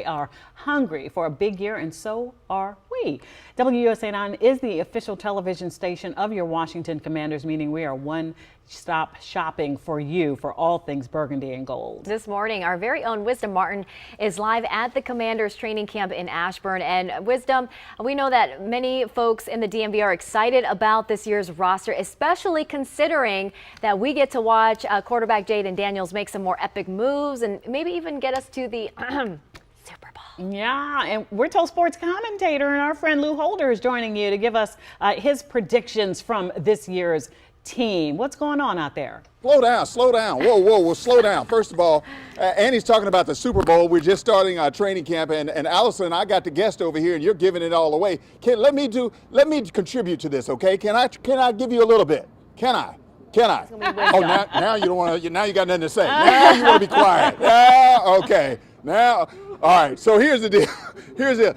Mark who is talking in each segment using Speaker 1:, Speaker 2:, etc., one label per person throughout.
Speaker 1: They are hungry for a big year, and so are we. WUSA 9 is the official television station of your Washington Commanders, meaning we are one-stop shopping for you for all things burgundy and gold.
Speaker 2: This morning, our very own Wisdom Martin is live at the Commanders training camp in Ashburn. And Wisdom, we know that many folks in the DMV are excited about this year's roster, especially considering that we get to watch quarterback Jayden Daniels make some more epic moves and maybe even get us to the Super Bowl.
Speaker 1: Yeah, and we're told sports commentator and our friend Lou Holder is joining you to give us his predictions from this year's team. What's going on out there?
Speaker 3: Slow down, slow down. Whoa, slow down. First of all, Annie's talking about the Super Bowl. We're just starting our training camp, and Allison, I got the guest over here, and you're giving it all away. Let me contribute to this, okay? Can I give you a little bit? Can I? Oh, now you don't want to. Now you got nothing to say. Now you want to be quiet. Yeah, okay. Now, all right. So here's the deal.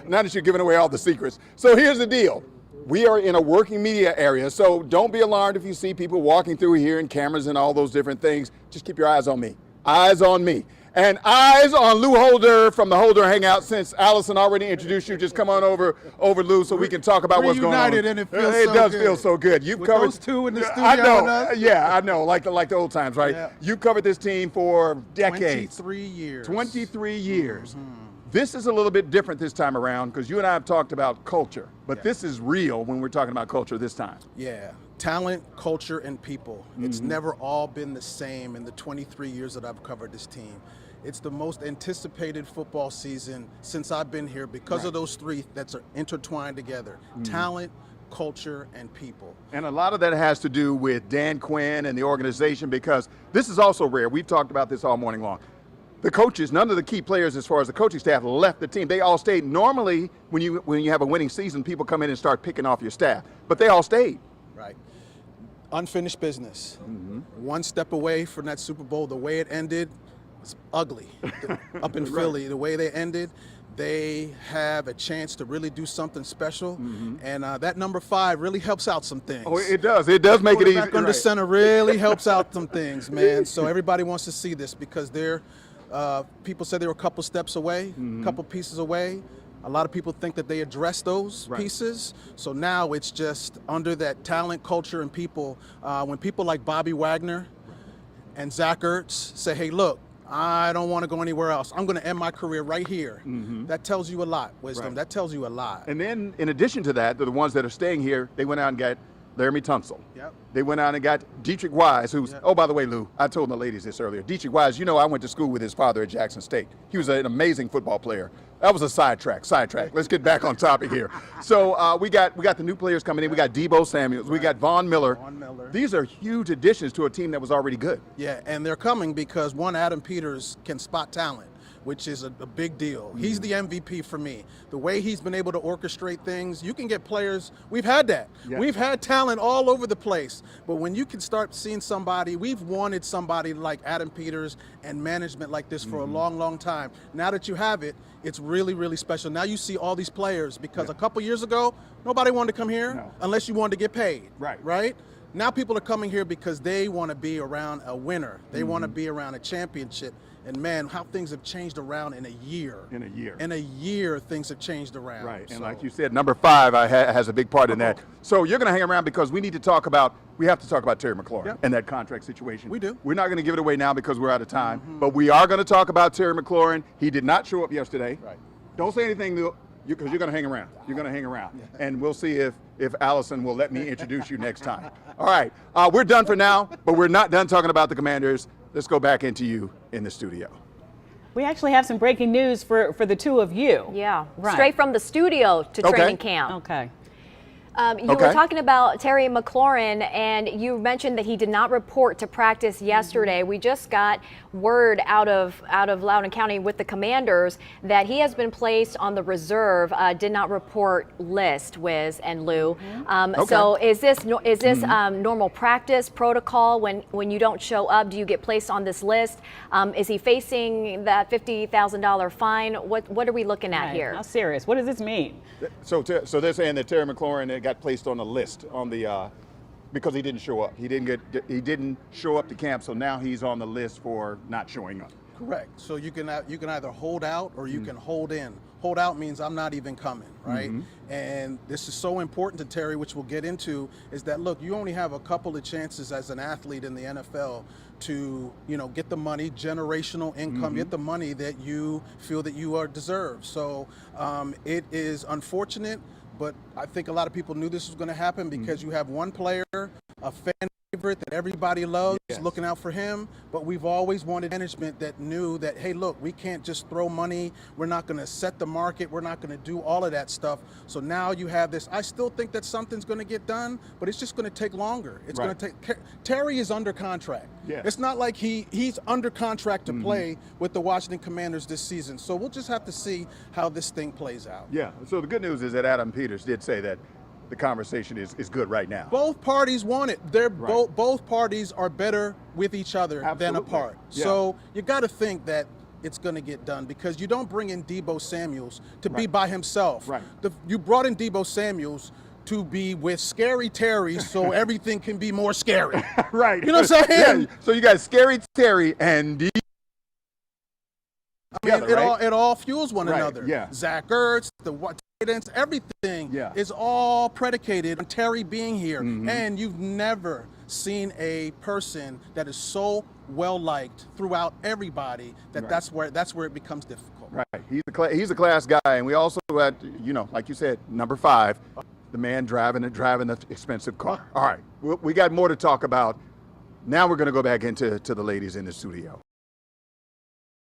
Speaker 3: Now that you're giving away all the secrets. So here's the deal. We are in a working media area, so don't be alarmed if you see people walking through here and cameras and all those different things. Just keep your eyes on me. Eyes on me. And eyes on Lou Holder from the Holder Hangout. Since Allison already introduced you, just come on over Lou, so we can talk about what's going on.
Speaker 4: Reunited, and it feels
Speaker 3: it
Speaker 4: so
Speaker 3: does
Speaker 4: good.
Speaker 3: feel so good. You've covered
Speaker 4: those two in the studio.
Speaker 3: I know.
Speaker 4: With us.
Speaker 3: Yeah, I know. Like the old times, right?
Speaker 4: Yeah.
Speaker 3: You covered this team for decades.
Speaker 4: 23 years.
Speaker 3: 23 years. This is a little bit different this time around because you and I have talked about culture, but this is real when we're talking about culture this time.
Speaker 4: Yeah. Talent, culture, and people. It's never all been the same in the 23 years that I've covered this team. It's the most anticipated football season since I've been here because of those three that's intertwined together. Talent, culture, and people.
Speaker 3: And a lot of that has to do with Dan Quinn and the organization, because this is also rare. We've talked about this all morning long. The coaches, none of the key players as far as the coaching staff left the team. They all stayed. Normally, when you have a winning season, people come in and start picking off your staff, but they all stayed.
Speaker 4: Right. Unfinished business. One step away from that Super Bowl, the way it ended, it's ugly. Up in Philly, the way they ended, they have a chance to really do something special, and that number 5 really helps out some things.
Speaker 3: Oh, it does. It does make it easy.
Speaker 4: Back under center really helps out some things, man. So everybody wants to see this because people said they were a couple steps away, a couple pieces away. A lot of people think that they addressed those pieces. So now it's just under that talent, culture, and people. When people like Bobby Wagner and Zach Ertz say, hey, look, I don't want to go anywhere else. I'm going to end my career right here. That tells you a lot, Wisdom.
Speaker 3: Right.
Speaker 4: That tells you a lot.
Speaker 3: And then, in addition to that, the ones that are staying here, they went out and got Laramie Tunsil.
Speaker 4: Yep.
Speaker 3: They went out and got Dietrich Wise, who's, oh, by the way, Lou, I told the ladies this earlier. Dietrich Wise, you know, I went to school with his father at Jackson State. He was an amazing football player. That was a sidetrack. Let's get back on topic here. So we got the new players coming in. We got Deebo Samuels. We got Von Miller. These are huge additions to a team that was already good.
Speaker 4: Yeah, and they're coming because one, Adam Peters can spot talent, which is a big deal. He's the MVP for me. The way he's been able to orchestrate things, you can get players, we've had that.
Speaker 3: Yeah.
Speaker 4: We've had talent all over the place. But when you can start seeing somebody, we've wanted somebody like Adam Peters and management like this for a long, long time. Now that you have it, it's really, really special. Now you see all these players because a couple years ago, nobody wanted to come here unless you wanted to get paid. Right? Now people are coming here because they want to be around a winner. They want to be around a championship. And man, how things have changed around in a year. In a year, things have changed around.
Speaker 3: Right, and
Speaker 4: So,
Speaker 3: like you said, number 5 has a big part in that. So you're going to hang around because we have to talk about Terry McLaurin and that contract situation.
Speaker 4: We do.
Speaker 3: We're not going to give it away now because we're out of time, but we are going to talk about Terry McLaurin. He did not show up yesterday.
Speaker 4: Right.
Speaker 3: Don't say anything because you're going to hang around. You're going to hang around, and we'll see if Allison will let me introduce you next time. All right, we're done for now, but we're not done talking about the Commanders. Let's go back into you in the studio.
Speaker 1: We actually have some breaking news for the two of you.
Speaker 2: Yeah,
Speaker 1: Right.
Speaker 2: straight from the studio to training camp.
Speaker 1: Okay.
Speaker 2: You were talking about Terry McLaurin, and you mentioned that he did not report to practice yesterday. We just got word out of Loudoun County with the Commanders that he has been placed on the reserve, did not report list, Wiz and Lou. So is this normal practice protocol when you don't show up? Do you get placed on this list? Is he facing that $50,000 fine? What are we looking at here?
Speaker 1: How serious? What does this mean?
Speaker 3: So they're saying that Terry McLaurin got placed on the list because he didn't show up. He didn't show up to camp, so now he's on the list for not showing up.
Speaker 4: Correct. So you can either hold out or you can hold in. Hold out means I'm not even coming, right? And this is so important to Terry, which we'll get into, is that look, you only have a couple of chances as an athlete in the NFL to, get the money, generational income, get the money that you feel that you are deserved. So it is unfortunate, but I think a lot of people knew this was going to happen because you have one player, a fan favorite that everybody loves, looking out for him, but we've always wanted management that knew that, hey, look, we can't just throw money, we're not going to set the market, we're not going to do all of that stuff. So now you have this. I still think that something's going to get done, but it's just going to take longer. It's going to take. Terry is under contract. It's not like he's under contract to play with the Washington Commanders this season. So we'll just have to see how this thing plays out.
Speaker 3: Yeah. So the good news is that Adam Peters did say that the conversation is good right now.
Speaker 4: Both parties want it. They're both parties are better with each other than apart. So you got to think that it's going to get done, because you don't bring in Deebo Samuels to be by himself. You brought in Deebo Samuels to be with Scary Terry so everything can be more scary.
Speaker 3: Right.
Speaker 4: You know what I'm saying?
Speaker 3: Yeah. So you got Scary Terry and
Speaker 4: it all fuels one another.
Speaker 3: Yeah.
Speaker 4: Zach Ertz, the everything is all predicated on Terry being here. And you've never seen a person that is so well liked throughout everybody that that's where it becomes difficult.
Speaker 3: Right. He's a class guy, and we also had, like you said, number 5, the man driving the expensive car. All right. We got more to talk about. Now we're going to go back into the ladies in the studio.